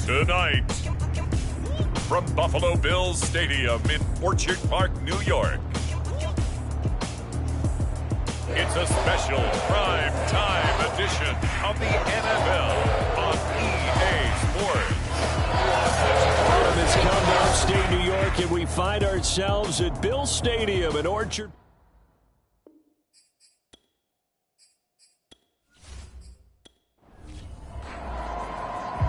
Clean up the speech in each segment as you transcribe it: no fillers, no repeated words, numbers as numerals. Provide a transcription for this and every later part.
Tonight, from Buffalo Bills Stadium in Orchard Park, New York, it's a special prime time edition of the NFL on EA Sports. From this come to upstate New York, and we find ourselves at Bills Stadium in Orchard.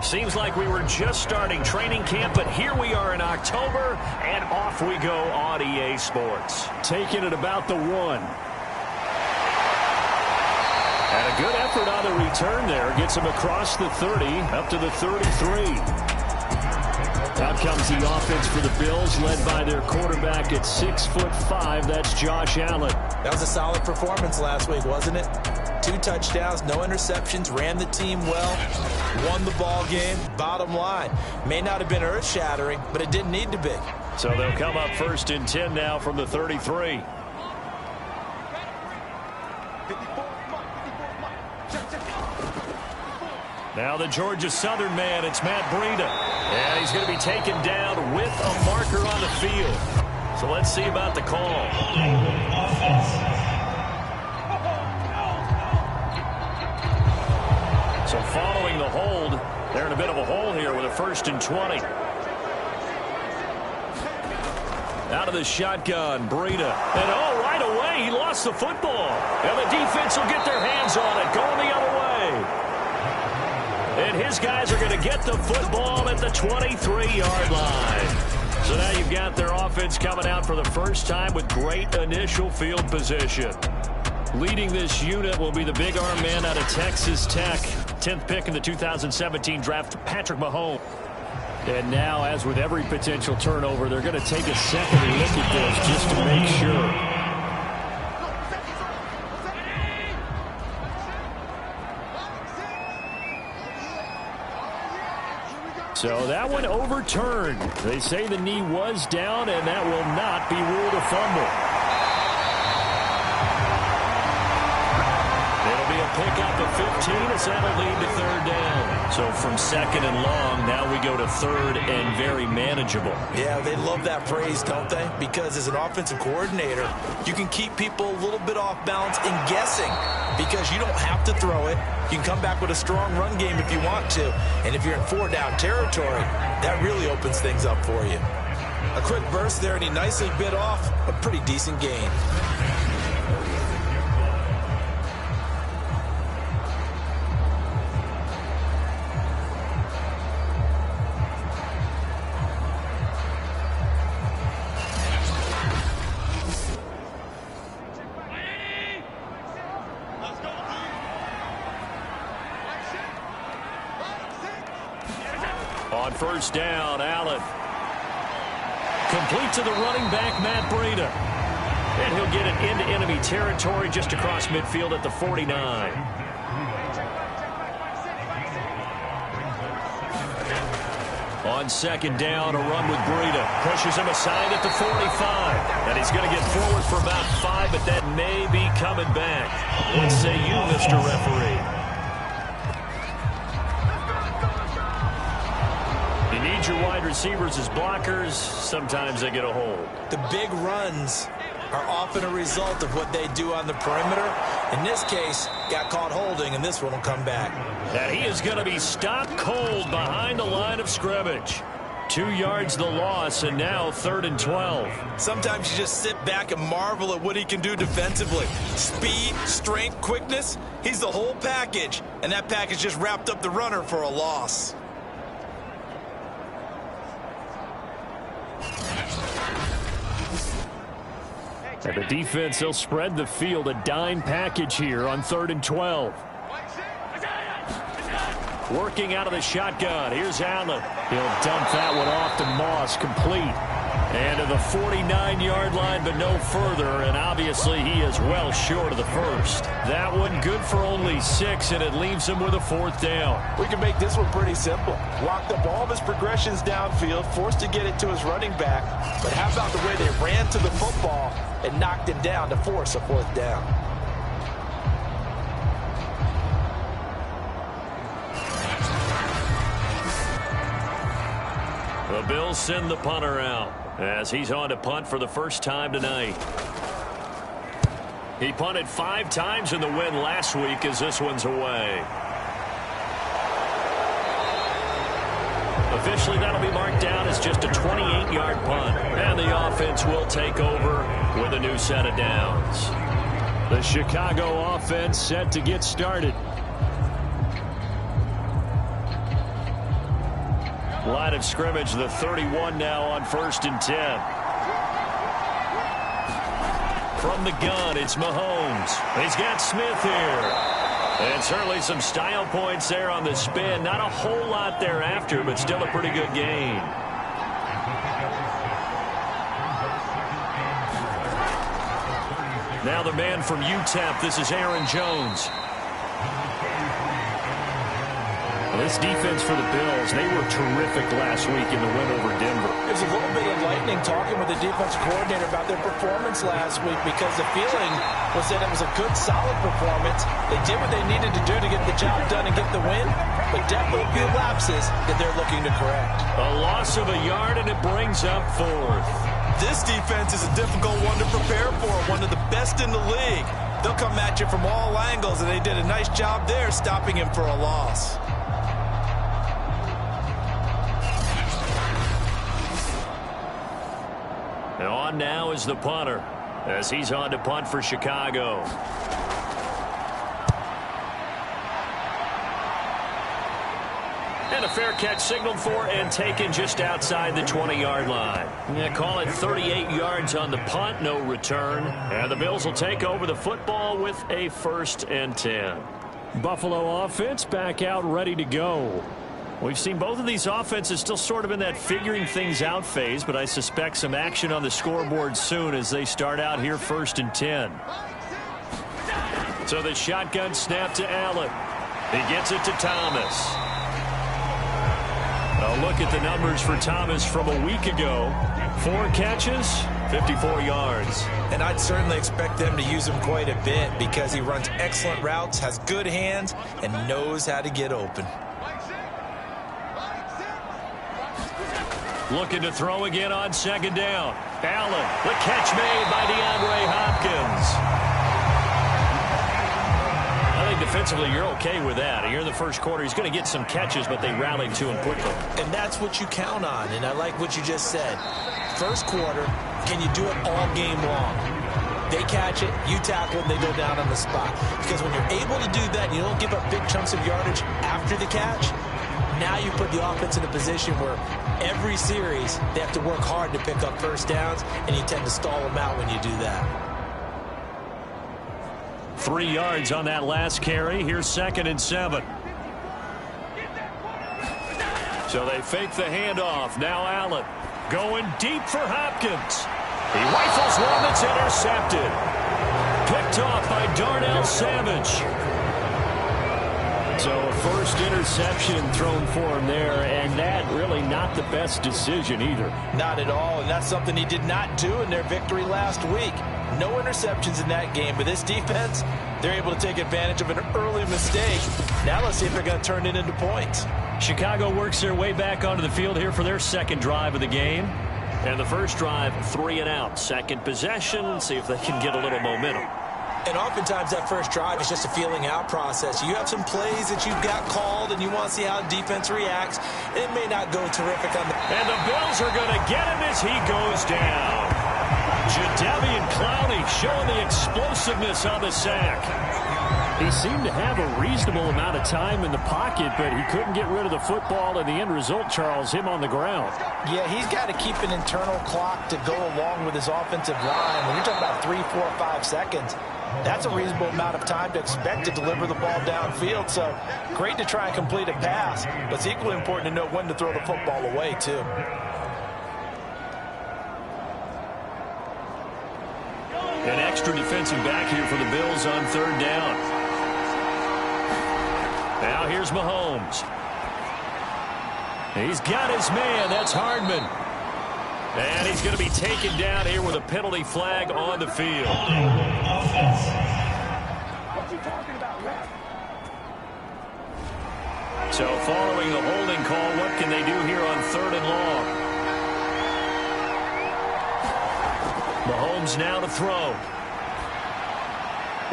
Seems like we were just starting training camp, but here we are in October, and off we go on EA Sports. Taking it about the 1. And a good effort on the return there. Gets him across the 30, up to the 33. Out comes the offense for the Bills, led by their quarterback at 6'5". That's Josh Allen. That was a solid performance last week, wasn't it? 2 touchdowns, no interceptions, ran the team well, won the ball game. Bottom line, may not have been earth-shattering, but it didn't need to be. So they'll come up 1st and 10 now from the 33. Now the Georgia Southern man, it's Matt Breida. And he's going to be taken down with a marker on the field. So let's see about the call. So following the hold, they're in a bit of a hole here with a 1st and 20. Out of the shotgun, Breida. And right away, he lost the football. And the defense will get their hands on it, going the other way. And his guys are going to get the football at the 23-yard line. So now you've got their offense coming out for the first time with great initial field position. Leading this unit will be the big arm man out of Texas Tech. 10th pick in the 2017 draft, Patrick Mahomes. And now, as with every potential turnover, they're going to take a second look at this just to make sure. So that one overturned. They say the knee was down, and that will not be ruled a fumble. It'll be a pickup of 15 as that'll lead to 3rd down. So from 2nd and long, now we go to 3rd and very manageable. Yeah, they love that phrase, don't they? Because as an offensive coordinator, you can keep people a little bit off balance and guessing because you don't have to throw it. You can come back with a strong run game if you want to. And if you're in 4-down territory, that really opens things up for you. A quick burst there, and he nicely bit off a pretty decent gain. On 1st down, Allen. Complete to the running back, Matt Breida. And he'll get it into enemy territory just across midfield at the 49. On 2nd down, a run with Breida. Pushes him aside at the 45. And he's going to get forward for about 5, but that may be coming back. What say you, Mr. Referee? Need your wide receivers as blockers. Sometimes they get a hold. The big runs are often a result of what they do on the perimeter. In this case, got caught holding, and this one will come back. And he is going to be stopped cold behind the line of scrimmage. 2 yards the loss, and now 3rd and 12. Sometimes you just sit back and marvel at what he can do defensively. Speed, strength, quickness, he's the whole package. And that package just wrapped up the runner for a loss. And the defense, they'll spread the field, a dime package here on 3rd and 12. Working out of the shotgun. Here's Allen. He'll dump that one off to Moss, complete. And to the 49-yard line, but no further. And obviously, he is well short of the first. That one good for only 6, and it leaves him with a 4th down. We can make this one pretty simple. Locked up all of his progressions downfield, forced to get it to his running back. But how about the way they ran to the football and knocked him down to force a 4th down? The Bills send the punter out as he's on to punt for the first time tonight. He punted 5 times in the win last week as this one's away. Officially, that'll be marked down as just a 28-yard punt. And the offense will take over with a new set of downs. The Chicago offense set to get started. Line of scrimmage, the 31 now on 1st and 10. From the gun, it's Mahomes. He's got Smith here. And certainly some style points there on the spin. Not a whole lot thereafter, but still a pretty good gain. Now the man from UTEP, this is Aaron Jones. This defense for the Bills, they were terrific last week in the win over Denver. There's a little bit enlightening talking with the defensive coordinator about their performance last week because the feeling was that it was a good, solid performance. They did what they needed to do to get the job done and get the win, but definitely a few lapses that they're looking to correct. A loss of a yard, and it brings up 4th. This defense is a difficult one to prepare for, one of the best in the league. They'll come at you from all angles, and they did a nice job there stopping him for a loss. On now is the punter as he's on to punt for Chicago. And a fair catch signaled for and taken just outside the 20-yard line. Call it 38 yards on the punt, no return. And the Bills will take over the football with a 1st and 10. Buffalo offense back out ready to go. We've seen both of these offenses still sort of in that figuring things out phase, but I suspect some action on the scoreboard soon as they start out here 1st and 10. So the shotgun snap to Allen. He gets it to Thomas. A look at the numbers for Thomas from a week ago. 4 catches, 54 yards. And I'd certainly expect them to use him quite a bit because he runs excellent routes, has good hands, and knows how to get open. Looking to throw again on 2nd down. Allen, the catch made by DeAndre Hopkins. I think defensively you're okay with that. Here in the first quarter, he's going to get some catches, but they rallied to him quickly. And that's what you count on, and I like what you just said. First quarter, can you do it all game long? They catch it, you tackle it, and they go down on the spot. Because when you're able to do that, you don't give up big chunks of yardage after the catch. Now you put the offense in a position where every series they have to work hard to pick up 1st downs, and you tend to stall them out when you do that. 3 yards on that last carry. Here's 2nd and 7. So they fake the handoff. Now Allen going deep for Hopkins. He rifles one that's intercepted. Picked off by Darnell Savage. So a 1st interception thrown for him there, and that really not the best decision either. Not at all, and that's something he did not do in their victory last week. No interceptions in that game, but this defense, they're able to take advantage of an early mistake. Now let's see if they're going to turn it into points. Chicago works their way back onto the field here for their 2nd drive of the game. And the first drive, 3 and out. 2nd possession, see if they can get a little momentum. And oftentimes that first drive is just a feeling out process. You have some plays that you've got called and you want to see how defense reacts. It may not go terrific on the... And the Bills are going to get him as he goes down. Jadeveon Clowney showing the explosiveness on the sack. He seemed to have a reasonable amount of time in the pocket, but he couldn't get rid of the football, and the end result, Charles, him on the ground. Yeah, he's got to keep an internal clock to go along with his offensive line. When you're talking about 3, 4, 5 seconds, that's a reasonable amount of time to expect to deliver the ball downfield. So great to try and complete a pass, but it's equally important to know when to throw the football away, too. An extra defensive back here for the Bills on 3rd down. Now here's Mahomes. He's got his man. That's Hardman. And he's going to be taken down here with a penalty flag on the field. So following the holding call, what can they do here on 3rd and long? Mahomes now to throw.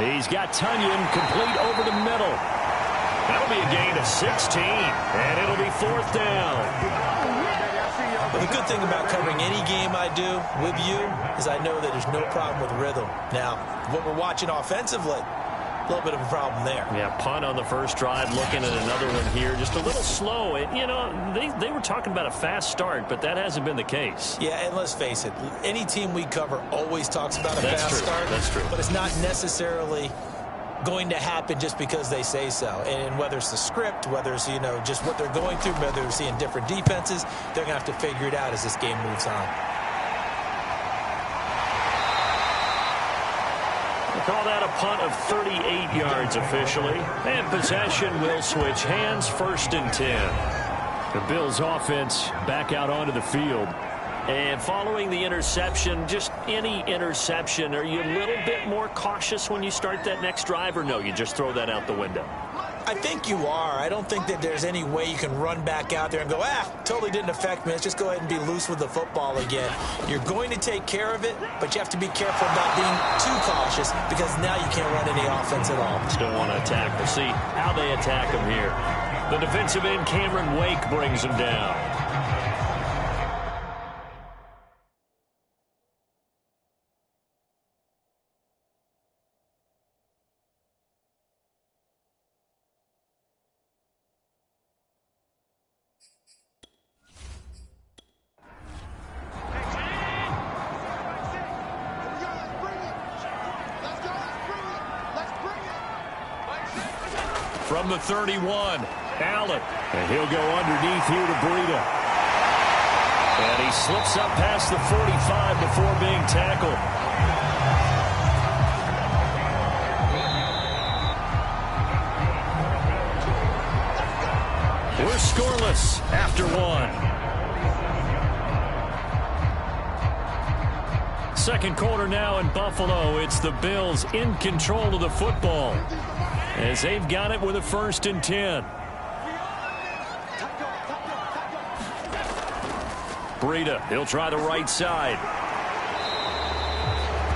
He's got Tunyon complete over the middle. That'll be a gain of 16, and it'll be 4th down. Well, the good thing about covering any game I do with you is I know that there's no problem with rhythm. Now, what we're watching offensively, a little bit of a problem there. Yeah, punt on the first drive, looking at another one here. Just a little slow. You know, they were talking about a fast start, but that hasn't been the case. Yeah, and let's face it, any team we cover always talks about a fast start. That's true. But it's not necessarily going to happen just because they say so. And whether it's the script, whether it's, you know, just what they're going through, whether they're seeing different defenses, they're going to have to figure it out as this game moves on. We'll call that a punt of 38 yards officially. And possession will switch hands, 1st and 10. The Bills offense back out onto the field. And following the interception, just any interception, are you a little bit more cautious when you start that next drive, or no, you just throw that out the window? I think you are. I don't think that there's any way you can run back out there and go, totally didn't affect me. Let's just go ahead and be loose with the football again. You're going to take care of it, but you have to be careful about being too cautious because now you can't run any offense at all. Still want to attack. We'll see how they attack him here. The defensive end, Cameron Wake, brings him down. From the 31, Allen. And he'll go underneath here to Breida. And he slips up past the 45 before being tackled. We're scoreless after 1. Second quarter now in Buffalo. It's the Bills in control of the football, as they've got it with a 1st and 10. Breida, he'll try the right side.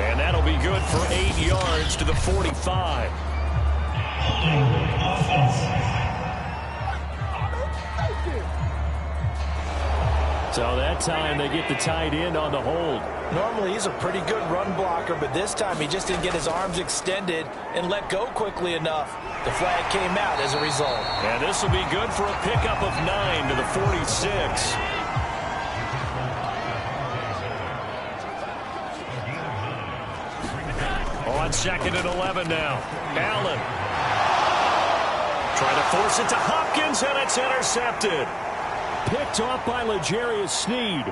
And that'll be good for 8 yards to the 45. So that time they get the tight end on the hold. Normally he's a pretty good run blocker, but this time he just didn't get his arms extended and let go quickly enough. The flag came out as a result. And this will be good for a pickup of 9 to the 46. On 2nd and 11 now. Allen. Trying to force it to Hopkins, and it's intercepted. Picked off by L'Jarius Sneed.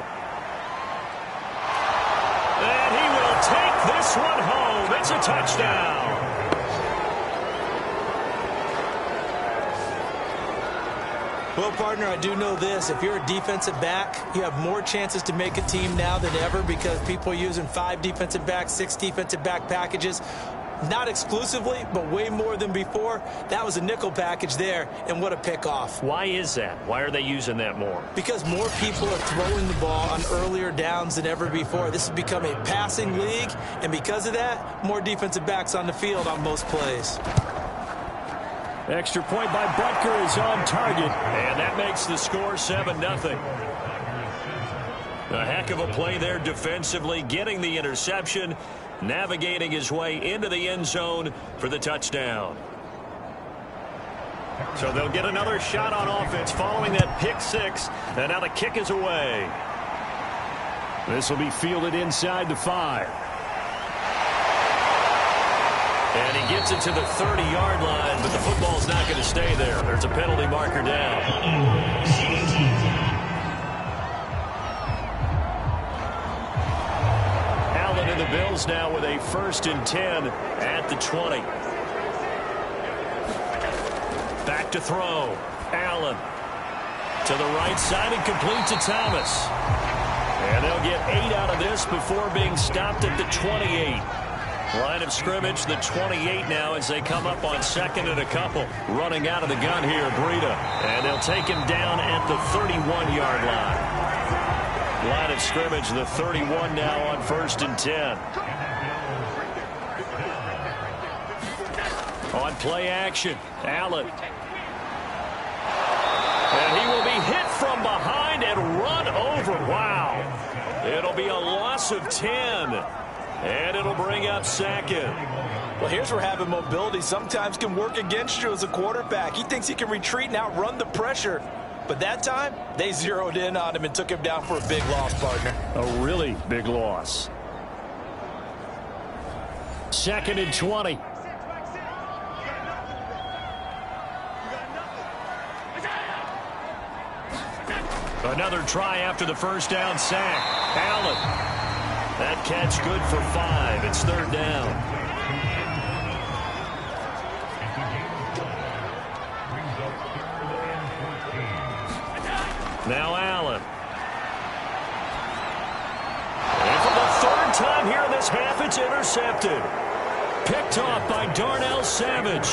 And he will take this one home. It's a touchdown. Well, partner, I do know this. If you're a defensive back, you have more chances to make a team now than ever because people are using 5 defensive backs, 6 defensive back packages. Not exclusively, but way more than before. That was a nickel package there, and what a pickoff. Why is that? Why are they using that more? Because more people are throwing the ball on earlier downs than ever before. This has become a passing league, and because of that, more defensive backs on the field on most plays. Extra point by Butker is on target, and that makes the score 7-0. A heck of a play there defensively, getting the interception, navigating his way into the end zone for the touchdown. So they'll get another shot on offense following that pick 6, and now the kick is away. This will be fielded inside the 5. And he gets it to the 30-yard line, but the football's not going to stay there. There's a penalty marker down. Allen and the Bills now with a 1st and 10 at the 20. Back to throw. Allen to the right side and complete to Thomas. And they'll get 8 out of this before being stopped at the 28. Line of scrimmage, the 28 now as they come up on 2nd and a couple. Running out of the gun here, Breida. And they'll take him down at the 31-yard line. Line of scrimmage, the 31 now on 1st and 10. On play action, Allen. And he will be hit from behind and run over. Wow. It'll be a loss of 10. And it'll bring up 2nd. Well, here's where having mobility sometimes can work against you as a quarterback. He thinks he can retreat and outrun the pressure. But that time, they zeroed in on him and took him down for a big loss, partner. A really big loss. 2nd and 20. Another try after the first down sack. Allen. That catch good for 5. It's 3rd down. Now Allen. And for the 3rd time here in this half, it's intercepted. Picked off by Darnell Savage.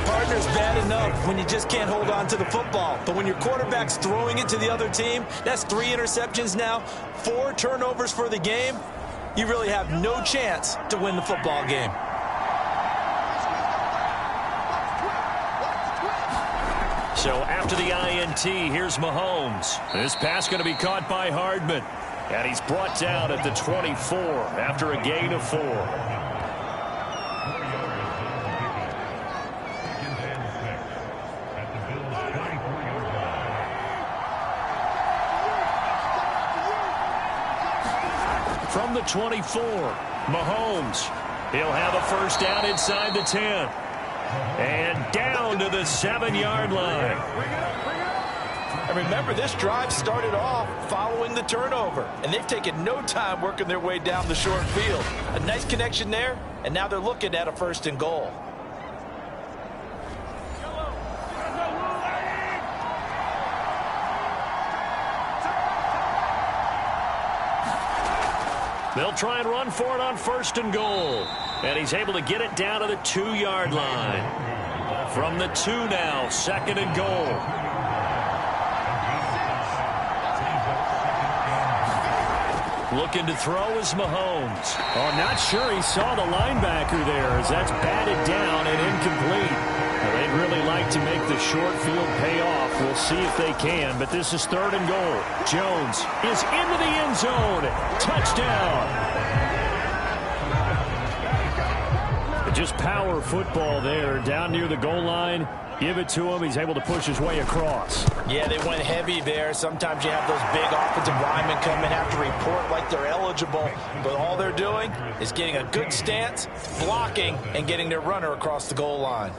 Partner's bad enough when you just can't hold on to the football. But when your quarterback's throwing it to the other team, that's 3 interceptions now, 4 turnovers for the game. You really have no chance to win the football game. So after the INT, here's Mahomes. This pass going to be caught by Hardman. And he's brought down at the 24 after a gain of 4. From the 24, Mahomes. He'll have a first down inside the 10. And down to the 7-yard line. And remember, this drive started off following the turnover. And they've taken no time working their way down the short field. A nice connection there, and now they're looking at a 1st and goal. They'll try and run for it on 1st and goal. And he's able to get it down to the 2-yard line. From the 2 now, 2nd and goal. Looking to throw is Mahomes. Oh, not sure he saw the linebacker there as that's batted down and incomplete. Well, they'd really like to make the short field pay off. We'll see if they can, but this is 3rd and goal. Jones is into the end zone. Touchdown. Just power football there down near the goal line. Give it to him. He's able to push his way across. Yeah, they went heavy there. Sometimes you have those big offensive linemen come and have to report like they're eligible. But all they're doing is getting a good stance, blocking, and getting their runner across the goal line.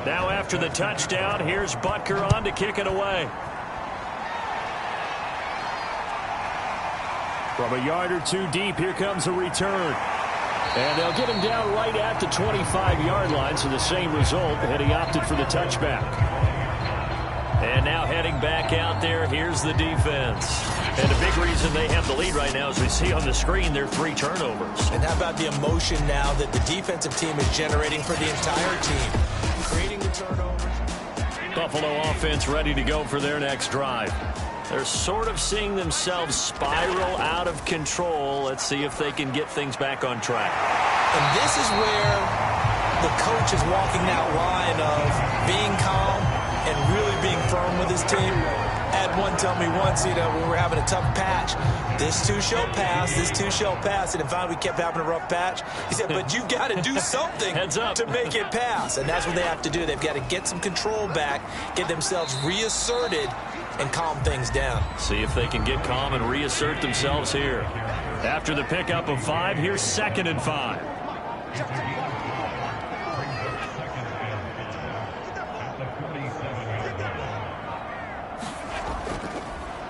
Now after the touchdown, here's Butker on to kick it away. From a yard or 2 deep, here comes a return. And they'll get him down right at the 25-yard line, so the same result, had he opted for the touchback. And now heading back out there, here's the defense. And a big reason they have the lead right now, as we see on the screen, they're 3 turnovers. And how about the emotion now that the defensive team is generating for the entire team? Creating the turnovers. Buffalo offense ready to go for their next drive. They're sort of seeing themselves spiral out of control. Let's see if they can get things back on track. And this is where the coach is walking that line of being calm and really being firm with his team. I had one tell me once, when we were having a tough patch, this too shall pass, this too shall pass. And finally we kept having a rough patch. He said, but you've got to do something to make it pass. And that's what they have to do. They've got to get some control back, get themselves reasserted, and calm things down. See if they can get calm and reassert themselves here. After the pickup of 5, here's 2nd and 5.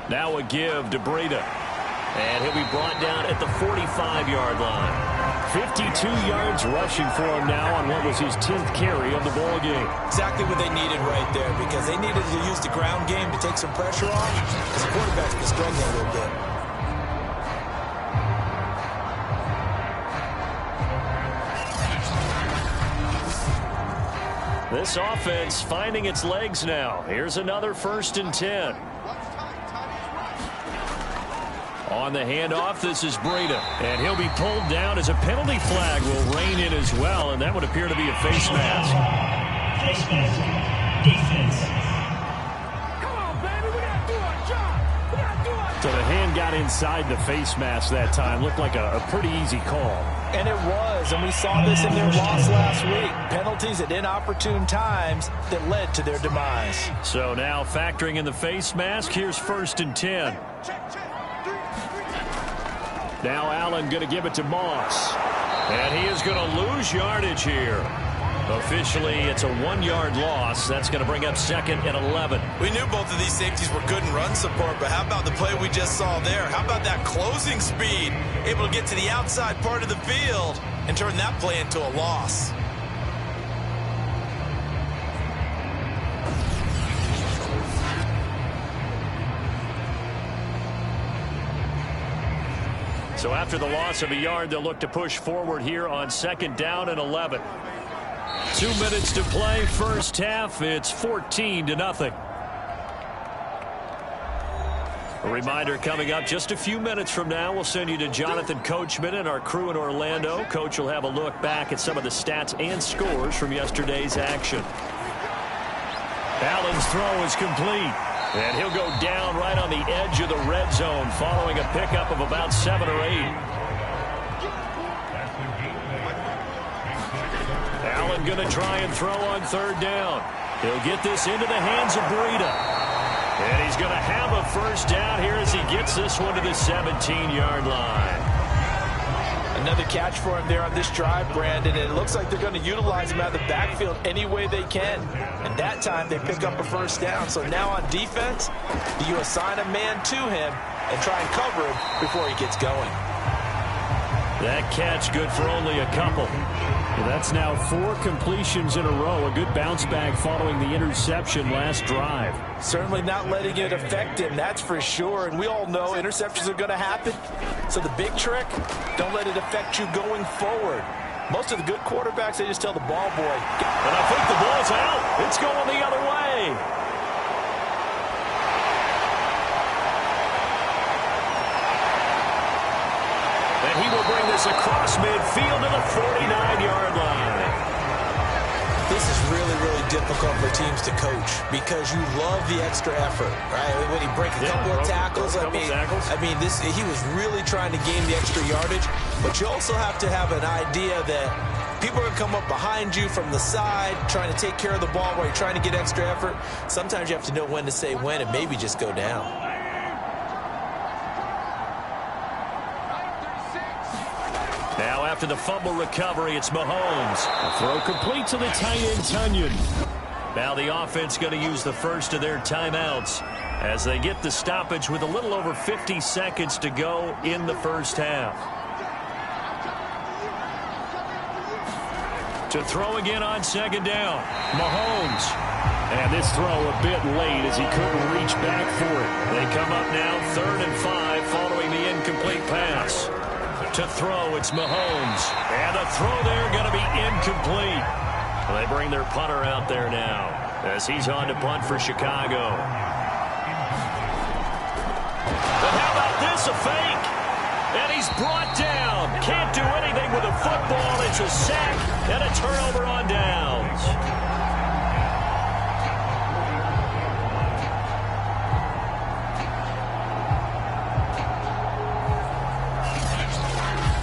Now a give to Breida. And he'll be brought down at the 45-yard line. 52 yards rushing for him now on what was his 10th carry of the ball game. Exactly what they needed right there, because they needed to use the ground game to take some pressure off, because the quarterback's been struggling a little bit. This offense finding its legs now. Here's another 1st and 10. On the handoff, this is Breida. And he'll be pulled down as a penalty flag will rein in as well, and that would appear to be a face mask. Face mask. Defense. Come on, baby. We got to do our job. We got to do our job. So the hand got inside the face mask that time. Looked like a pretty easy call. And it was, and we saw this in their loss last week. Penalties at inopportune times that led to their demise. So now factoring in the face mask, here's 1st and 10. Now Allen going to give it to Moss. And he is going to lose yardage here. Officially, it's a 1-yard loss. That's going to bring up 2nd and 11. We knew both of these safeties were good in run support, but how about the play we just saw there? How about that closing speed? Able to get to the outside part of the field and turn that play into a loss. So after the loss of a yard, they'll look to push forward here on 2nd down and 11. 2 minutes to play, 1st half. It's 14-0. A reminder coming up just a few minutes from now. We'll send you to Jonathan Coachman and our crew in Orlando. Coach will have a look back at some of the stats and scores from yesterday's action. Allen's throw is complete. And he'll go down right on the edge of the red zone following a pickup of about 7 or 8. Allen going to try and throw on 3rd down. He'll get this into the hands of Breida. And he's going to have a 1st down here as he gets this one to the 17-yard line. Another catch for him there on this drive, Brandon, and it looks like they're going to utilize him out of the backfield any way they can. And that time they pick up a 1st down. So now on defense, you assign a man to him and try and cover him before he gets going. That catch good for only a couple. Well, that's now 4 completions in a row. A good bounce back following the interception last drive. Certainly not letting it affect him, that's for sure. And we all know interceptions are going to happen. So the big trick, don't let it affect you going forward. Most of the good quarterbacks, they just tell the ball boy. And I think the ball's out. It's going the other way. And he will bring this across midfield to the 49-yard line. This is really, really difficult for teams to coach because you love the extra effort, right? When he breaks a couple of tackles, I mean, he was really trying to gain the extra yardage, but you also have to have an idea that people are going to come up behind you from the side trying to take care of the ball while you're trying to get extra effort. Sometimes you have to know when to say when and maybe just go down. Now after the fumble recovery, it's Mahomes. A throw complete to the tight end, Tunyon. Now the offense going to use the first of their timeouts as they get the stoppage with a little over 50 seconds to go in the 1st half. To throw again on 2nd down, Mahomes. And this throw a bit late as he couldn't reach back for it. They come up now 3rd and 5 following the incomplete pass. To throw, it's Mahomes. And the throw there going to be incomplete. Well, they bring their punter out there now as he's on to punt for Chicago. But how about this, a fake? And he's brought down. Can't do anything with a football. It's a sack and a turnover on downs.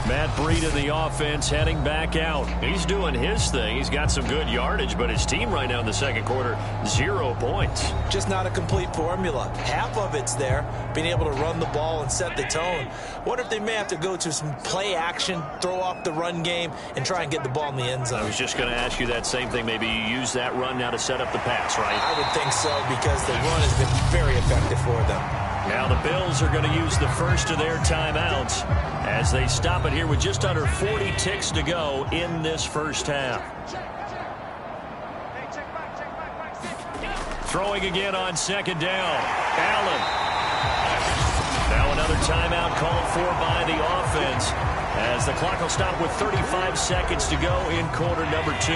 Matt Breida, the offense, heading back out. He's doing his thing. He's got some good yardage, but his team right now in the 2nd quarter, 0 points. Just not a complete formula. Half of it's there, being able to run the ball and set the tone. Wonder if they may have to go to some play action, throw off the run game, and try and get the ball in the end zone. I was just going to ask you that same thing. Maybe you use that run now to set up the pass, right? I would think so because the run has been very effective for them. Now the Bills are going to use the first of their timeouts as they stop it here with just under 40 ticks to go in this 1st half. Throwing again on 2nd down. Allen. Now another timeout called for by the offense as the clock will stop with 35 seconds to go in quarter number 2.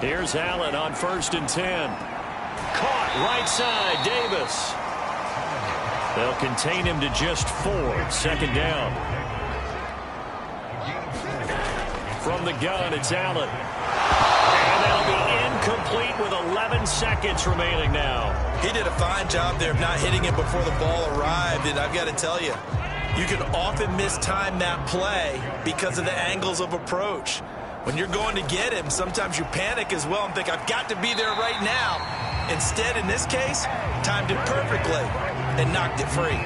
Here's Allen on 1st and 10. Caught right side, Davis. They'll contain him to just 4. 2nd down. From the gun, it's Allen. And that'll be incomplete with 11 seconds remaining now. He did a fine job there of not hitting it before the ball arrived, and I've got to tell you, you can often mistime that play because of the angles of approach. When you're going to get him, sometimes you panic as well and think, I've got to be there right now. Instead, in this case, timed it perfectly and knocked it free.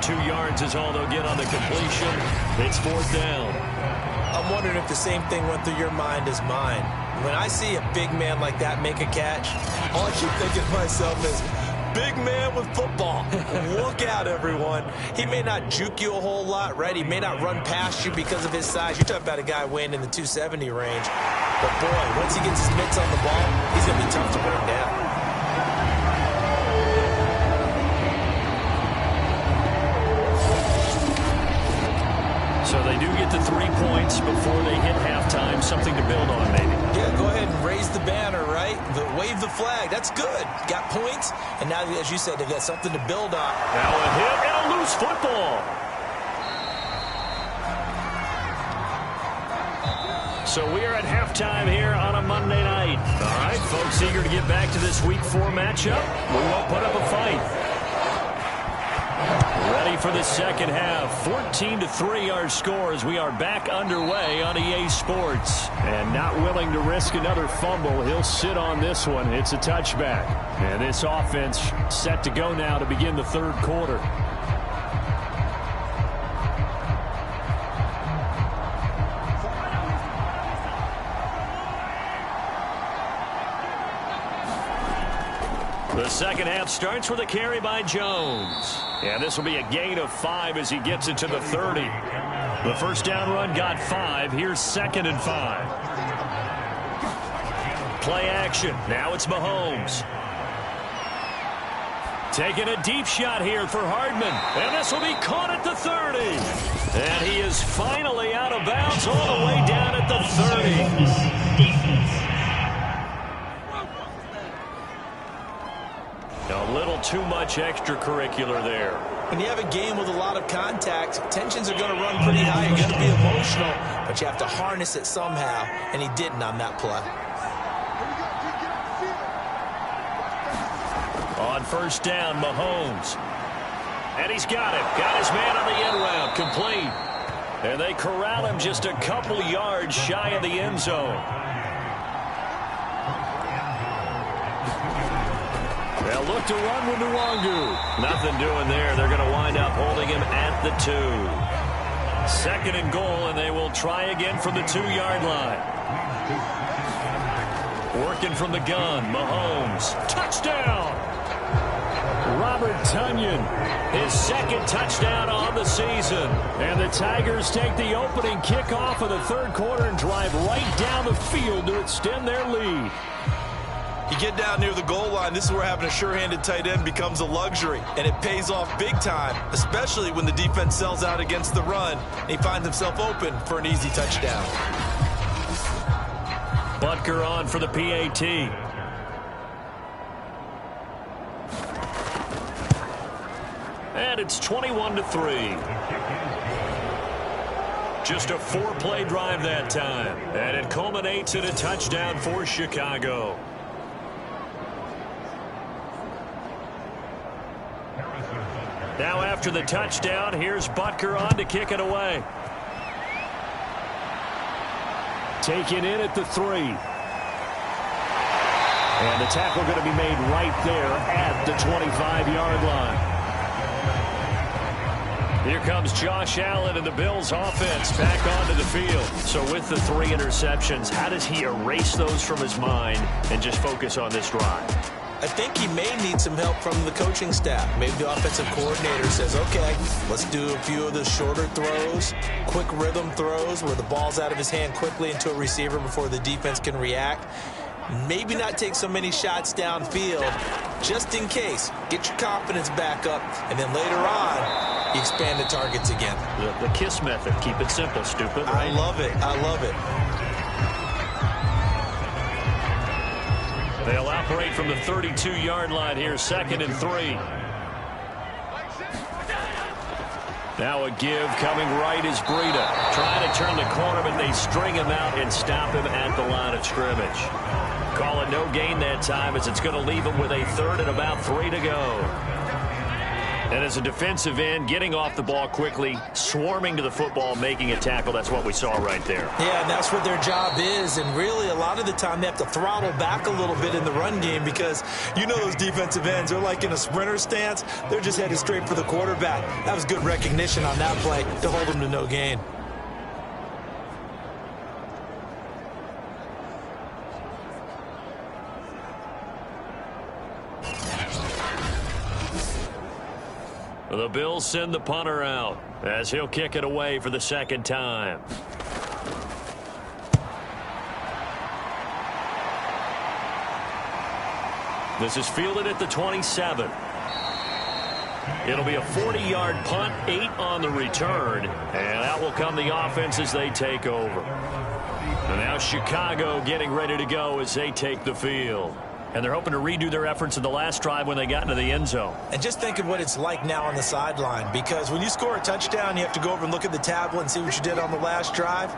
2 yards is all they'll get on the completion. It's 4th down. I'm wondering if the same thing went through your mind as mine. When I see a big man like that make a catch, all I keep thinking to myself is, big man with football. Look out, everyone. He may not juke you a whole lot, right? He may not run past you because of his size. You're talking about a guy weighing in the 270 range. But, boy, once he gets his mitts on the ball, he's going to be tough to bring down. So they do get the 3 points before they hit halftime. Something to build on, maybe. Yeah, go ahead and raise the banner, right? Wave the flag. That's good. Got points, and now, as you said, they've got something to build on. Now a hit and a loose football. So we are at halftime here on a Monday night. All right, folks, eager to get back to this Week 4 matchup. We won't put up a fight. Ready for the second half. 14-3 our score as we are back underway on EA Sports. And not willing to risk another fumble. He'll sit on this one. It's a touchback. And this offense set to go now to begin the 3rd quarter. The second half starts with a carry by Jones. And this will be a gain of 5 as he gets it to the 30. The first down run got 5. Here's 2nd and 5. Play action. Now it's Mahomes. Taking a deep shot here for Hardman. And this will be caught at the 30. And he is finally out of bounds all the way down at the 30. A little too much extracurricular there. When you have a game with a lot of contact, tensions are going to run pretty high. You're going to be emotional, but you have to harness it somehow, and he didn't on that play. On first down, Mahomes. And he's got it. Got his man on the end route. Complete. And they corral him just a couple yards shy of the end zone. They'll look to run with Nwangu. Nothing doing there. They're going to wind up holding him at the 2. 2nd and goal, and they will try again from the 2-yard line. Working from the gun, Mahomes. Touchdown! Robert Tonyan, his 2nd touchdown on the season. And the Tigers take the opening kickoff of the 3rd quarter and drive right down the field to extend their lead. You get down near the goal line, this is where having a sure-handed tight end becomes a luxury, and it pays off big time, especially when the defense sells out against the run, and he finds himself open for an easy touchdown. Butker on for the PAT. And it's 21-3. Just a 4-play drive that time, and it culminates in a touchdown for Chicago. Now after the touchdown, here's Butker on to kick it away. Taken in at the 3. And the tackle going to be made right there at the 25-yard line. Here comes Josh Allen and the Bills offense back onto the field. So with the 3 interceptions, how does he erase those from his mind and just focus on this drive? I think he may need some help from the coaching staff. Maybe the offensive coordinator says, okay, let's do a few of the shorter throws, quick rhythm throws where the ball's out of his hand quickly into a receiver before the defense can react. Maybe not take so many shots downfield just in case. Get your confidence back up, and then later on, you expand the targets again. The KISS method. Keep it simple, stupid. Right? I love it. I love it. They'll operate from the 32-yard line here, 2nd and 3. Now a give coming right is Breida. Trying to turn the corner, but they string him out and stop him at the line of scrimmage. Call it no gain that time as it's going to leave him with a 3rd and about 3 to go. And as a defensive end, getting off the ball quickly, swarming to the football, making a tackle, that's what we saw right there. Yeah, and that's what their job is. And really, a lot of the time, they have to throttle back a little bit in the run game because you know those defensive ends, they're like in a sprinter stance. They're just headed straight for the quarterback. That was good recognition on that play to hold them to no gain. The Bills send the punter out as he'll kick it away for the 2nd time. This is fielded at the 27. It'll be a 40-yard punt, 8 on the return, and out will come the offense as they take over. And now Chicago getting ready to go as they take the field. And they're hoping to redo their efforts in the last drive when they got into the end zone. And just think of what it's like now on the sideline, because when you score a touchdown, you have to go over and look at the tablet and see what you did on the last drive.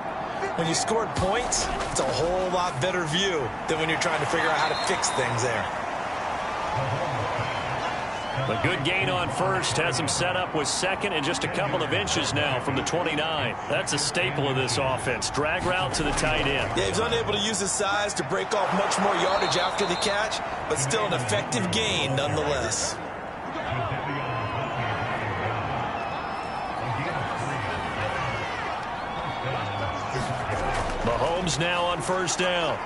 When you scored points, it's a whole lot better view than when you're trying to figure out how to fix things there. A good gain on first has him set up with 2nd and just a couple of inches now from the 29. That's a staple of this offense. Drag route to the tight end. Yeah, he's unable to use his size to break off much more yardage after the catch, but still an effective gain nonetheless. Mahomes now on 1st down.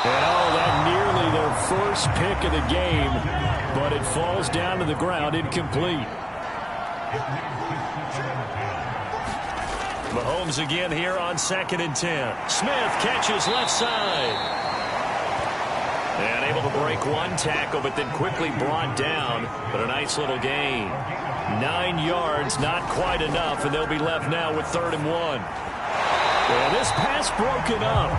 And that nearly their first pick of the game, but it falls down to the ground incomplete. Mahomes again here on 2nd and 10. Smith catches left side. And able to break one tackle, but then quickly brought down. But a nice little gain. 9 yards, not quite enough, and they'll be left now with 3rd and 1. Well, this pass broken up.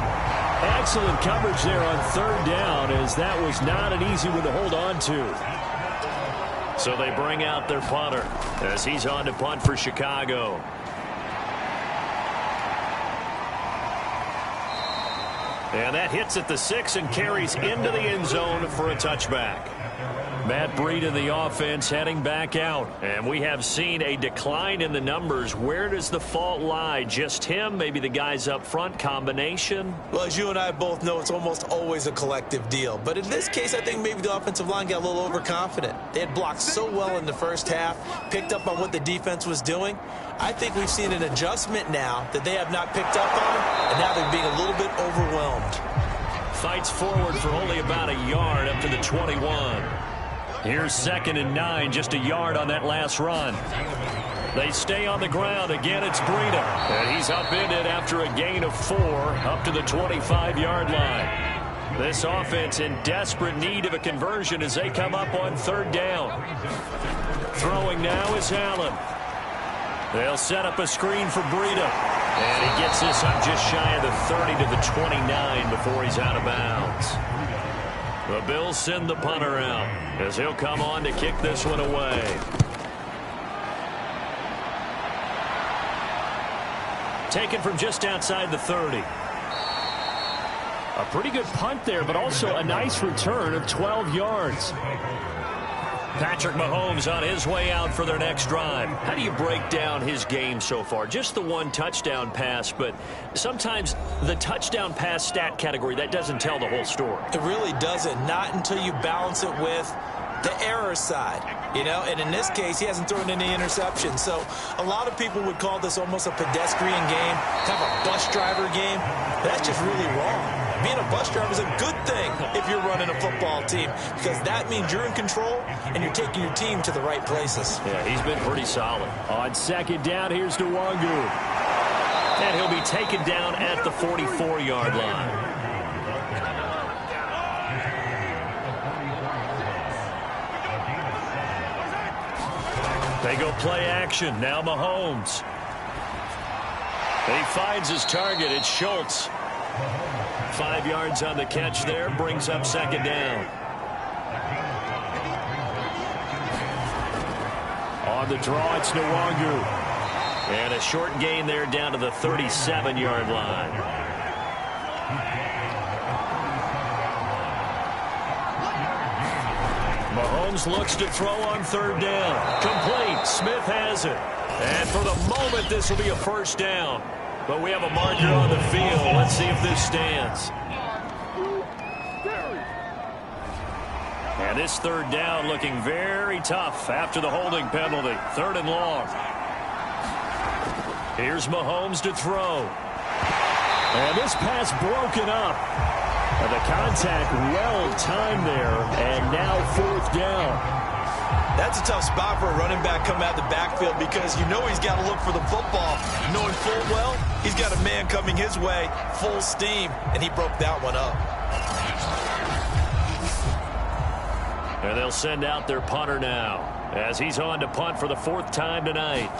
Excellent coverage there on 3rd down, as that was not an easy one to hold on to. So they bring out their punter as he's on to punt for Chicago. And that hits at the 6 and carries into the end zone for a touchback. Matt Breida, the offense, heading back out. And we have seen a decline in the numbers. Where does the fault lie? Just him? Maybe the guys up front? Combination? Well, as you and I both know, it's almost always a collective deal. But in this case, I think maybe the offensive line got a little overconfident. They had blocked so well in the first half, picked up on what the defense was doing. I think we've seen an adjustment now that they have not picked up on, and now they're being a little bit overwhelmed. Fights forward for only about a yard up to the 21. Here's 2nd and 9, just a yard on that last run. They stay on the ground. Again, it's Breida. And he's upended after a gain of 4 up to the 25-yard line. This offense in desperate need of a conversion as they come up on 3rd down. Throwing now is Allen. They'll set up a screen for Breida. And he gets this up just shy of the 30 to the 29 before he's out of bounds. The Bills send the punter out as he'll come on to kick this one away. Taken from just outside the 30. A pretty good punt there, but also a nice return of 12 yards. Patrick Mahomes on his way out for their next drive. How do you break down his game so far? Just the one touchdown pass, but sometimes the touchdown pass stat category, that doesn't tell the whole story. It really doesn't, not until you balance it with the error side, you know, and in this case, he hasn't thrown any interceptions. So a lot of people would call this almost a pedestrian game, kind of a bus driver game. That's just really wrong. Being a bus driver is a good thing if you're running a football team, because that means you're in control and you're taking your team to the right places. Yeah, he's been pretty solid. On 2nd down, here's Nwangu. And he'll be taken down at the 44-yard line. They go play action. Now Mahomes. He finds his target. It's Schultz. 5 yards on the catch there, brings up second down. On the draw, it's Nwangu. And a short gain there down to the 37-yard line. Mahomes looks to throw on third down. Complete. Smith has it. And for the moment, this will be a first down. But we have a marker on the field. Let's see if this stands. And this third down looking very tough after the holding penalty. 3rd and long. Here's Mahomes to throw. And this pass broken up. And the contact well timed there. And now 4th down. That's a tough spot for a running back coming out of the backfield because you know he's got to look for the football, knowing full well he's got a man coming his way, full steam, and he broke that one up. And they'll send out their punter now as he's on to punt for the 4th time tonight.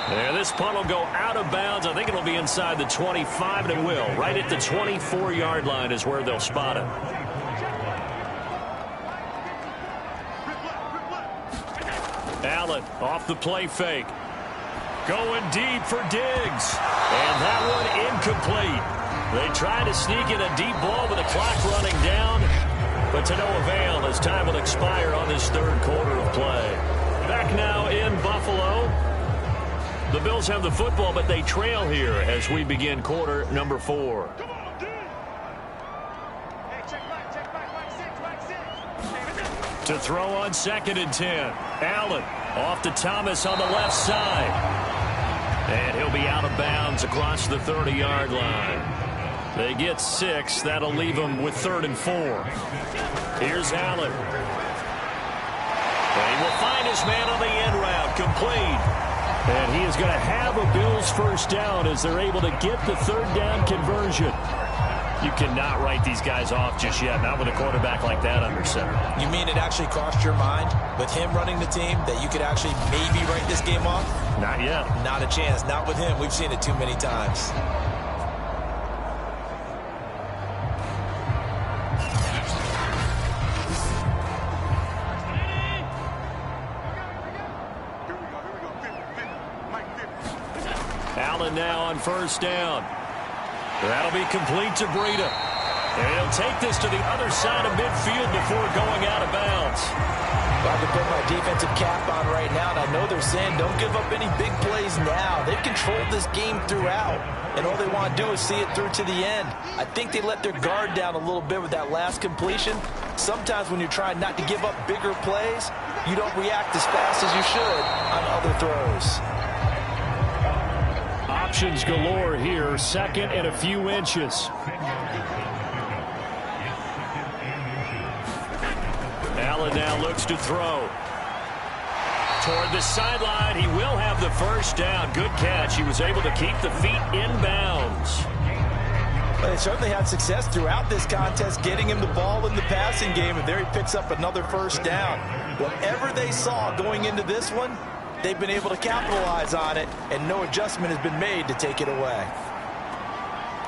And this punt will go out of bounds. I think it'll be inside the 25, and it will. Right at the 24-yard line is where they'll spot it. Allen off the play fake. Going deep for Diggs. And that one incomplete. They try to sneak in a deep ball with the clock running down, but to no avail as time will expire on this 3rd quarter of play. Back now in Buffalo. The Bills have the football, but they trail here as we begin quarter number 4. To throw on 2nd and 10. Allen off to Thomas on the left side. And he'll be out of bounds across the 30-yard line. They get 6. That'll leave them with 3rd and 4. Here's Allen. And he will find his man on the end route. Complete. And he is going to have a Bills first down as they're able to get the 3rd down conversion. You cannot write these guys off just yet, not with a quarterback like that under center. You mean it actually crossed your mind with him running the team that you could actually maybe write this game off? Not yet. Not a chance. Not with him. We've seen it too many times. Allen now on first down. That'll be complete to Breida. And he'll take this to the other side of midfield before going out of bounds. Well, I can put my defensive cap on right now, and I know they're saying don't give up any big plays now. They've controlled this game throughout, and all they want to do is see it through to the end. I think they let their guard down a little bit with that last completion. Sometimes when you're trying not to give up bigger plays, you don't react as fast as you should on other throws. Options galore here. 2nd and a few inches. Allen now looks to throw. Toward the sideline. He will have the first down. Good catch. He was able to keep the feet in bounds. Well, they certainly had success throughout this contest getting him the ball in the passing game, and there he picks up another first down. Whatever they saw going into this one, they've been able to capitalize on it, and no adjustment has been made to take it away.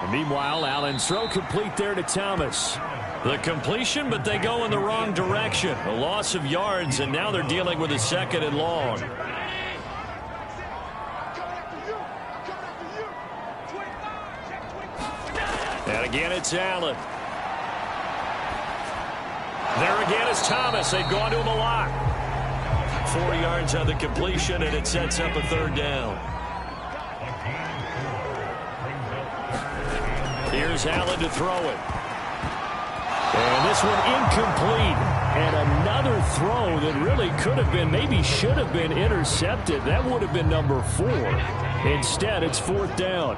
And meanwhile, Allen's throw complete there to Thomas. The completion, but they go in the wrong direction. A loss of yards, and now they're dealing with a 2nd and long. And again, it's Allen. There again is Thomas. They've gone to him a lot. 4 yards on the completion, and it sets up a 3rd down. Here's Allen to throw it. And this one incomplete. And another throw that really could have been, maybe should have been intercepted. That would have been number 4. Instead, it's 4th down.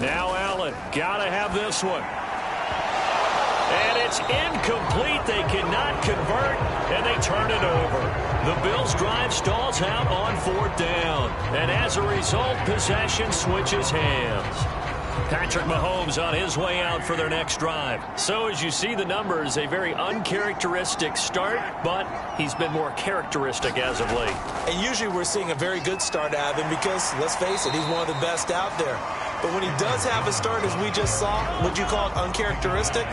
Now Allen, gotta have this one. And it's incomplete. They cannot convert, and they turn it over. The Bills' drive stalls out on 4th down. And as a result, possession switches hands. Patrick Mahomes on his way out for their next drive. So as you see the numbers, a very uncharacteristic start, but he's been more characteristic as of late. And usually we're seeing a very good start out of him because, let's face it, he's one of the best out there. But when he does have a start, as we just saw, would you call it uncharacteristic?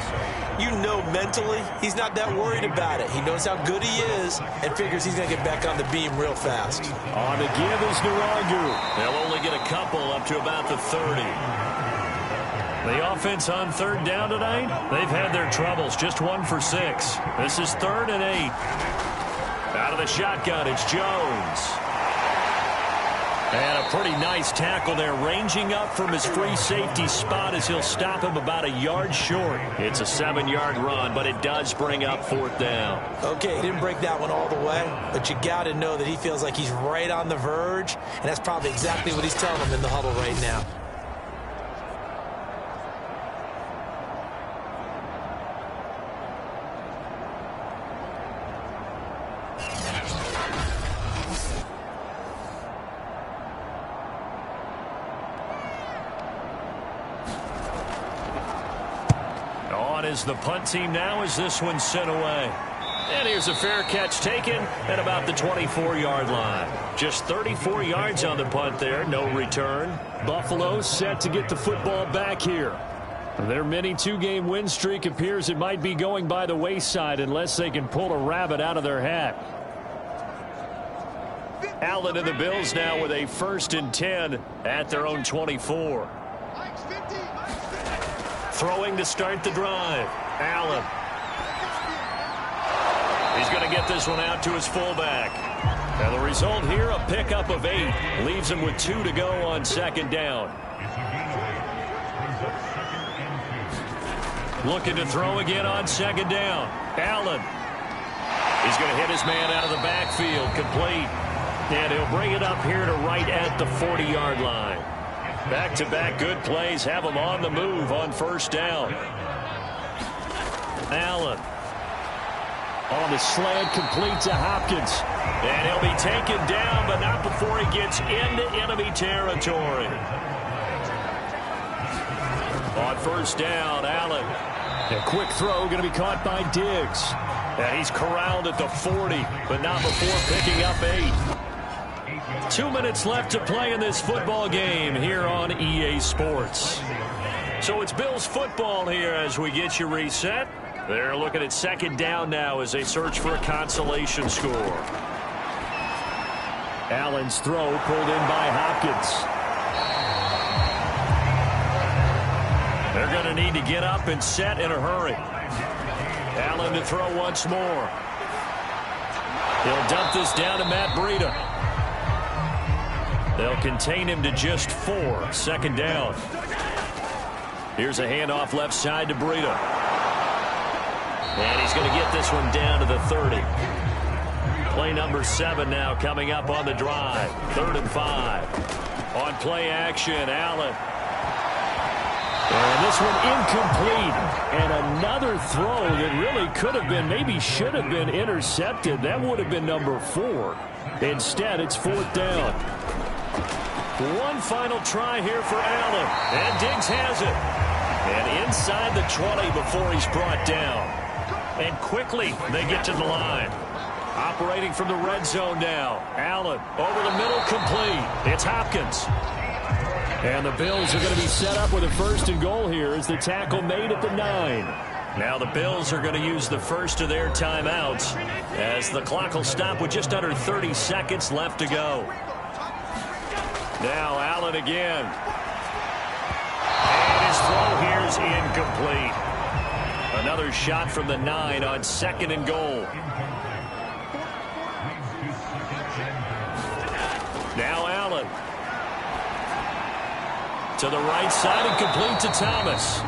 You know mentally he's not that worried about it. He knows how good he is and figures he's going to get back on the beam real fast. On to give is Nwogu. They'll only get a couple up to about the 30. The offense on third down tonight, they've had their troubles, just 1 for 6. This is 3rd and 8. Out of the shotgun, it's Jones. And a pretty nice tackle there, ranging up from his free safety spot as he'll stop him about a yard short. It's a 7-yard run, but it does bring up 4th down. Okay, he didn't break that one all the way, but you got to know that he feels like he's right on the verge, and that's probably exactly what he's telling him in the huddle right now. Is the punt team now as this one's sent away. And here's a fair catch taken at about the 24-yard line. Just 34 yards on the punt there, no return. Buffalo set to get the football back here. Their mini 2-game win streak appears it might be going by the wayside unless they can pull a rabbit out of their hat. Allen and the Bills now with a 1st and 10 at their own 24. Throwing to start the drive. Allen. He's going to get this one out to his fullback. And the result here, a pickup of 8. Leaves him with 2 to go on 2nd down. Looking to throw again on 2nd down. Allen. He's going to hit his man out of the backfield. Complete. And he'll bring it up here to right at the 40-yard line. Back-to-back good plays have him on the move on 1st down. Allen on the slant, complete to Hopkins. And he'll be taken down, but not before he gets into enemy territory. On 1st down, Allen. A quick throw going to be caught by Diggs. And he's corralled at the 40, but not before picking up 8. 2 minutes left to play in this football game here on EA Sports. So it's Bills football here as we get you reset. They're looking at 2nd down now as they search for a consolation score. Allen's throw pulled in by Hopkins. They're going to need to get up and set in a hurry. Allen to throw once more. He'll dump this down to Matt Breida. They'll contain him to just 4. 2nd down. Here's a handoff left side to Breida. And he's going to get this one down to the 30. Play number 7 now coming up on the drive. 3rd and 5. On play action, Allen. And this one incomplete. And another throw that really could have been, maybe should have been intercepted. That would have been number 4. Instead, it's 4th down. One final try here for Allen. And Diggs has it. And inside the 20 before he's brought down. And quickly they get to the line. Operating from the red zone now. Allen over the middle, complete. It's Hopkins. And the Bills are going to be set up with a 1st and goal here as the tackle made at the 9. Now the Bills are going to use the first of their timeouts as the clock will stop with just under 30 seconds left to go. Now Allen again. And his throw here is incomplete. Another shot from the 9 on 2nd and goal. Now Allen. To the right side and complete to Thomas.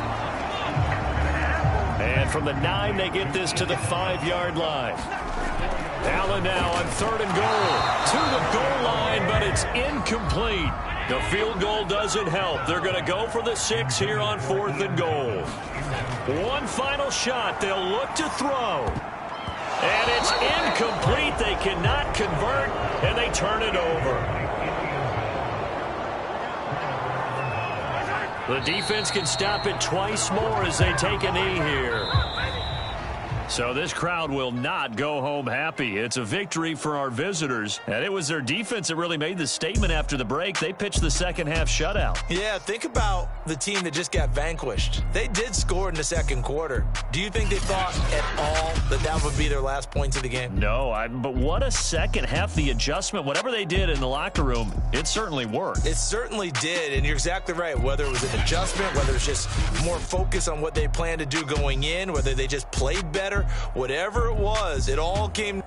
And from the 9, they get this to the 5-yard line. Allen now on 3rd and goal. To the goal line, but it's incomplete. The field goal doesn't help. They're going to go for the 6 here on 4th and goal. One final shot. They'll look to throw. And it's incomplete. They cannot convert, and they turn it over. The defense can stop it twice more as they take a knee here. So this crowd will not go home happy. It's a victory for our visitors. And it was their defense that really made the statement after the break. They pitched the second half shutout. Yeah, think about the team that just got vanquished. They did score in the second quarter. Do you think they thought at all that that would be their last points of the game? No, but what a second half. The adjustment, whatever they did in the locker room, it certainly worked. It certainly did, and you're exactly right. Whether it was an adjustment, whether it's just more focus on what they planned to do going in, whether they just played better, whatever it was, it all came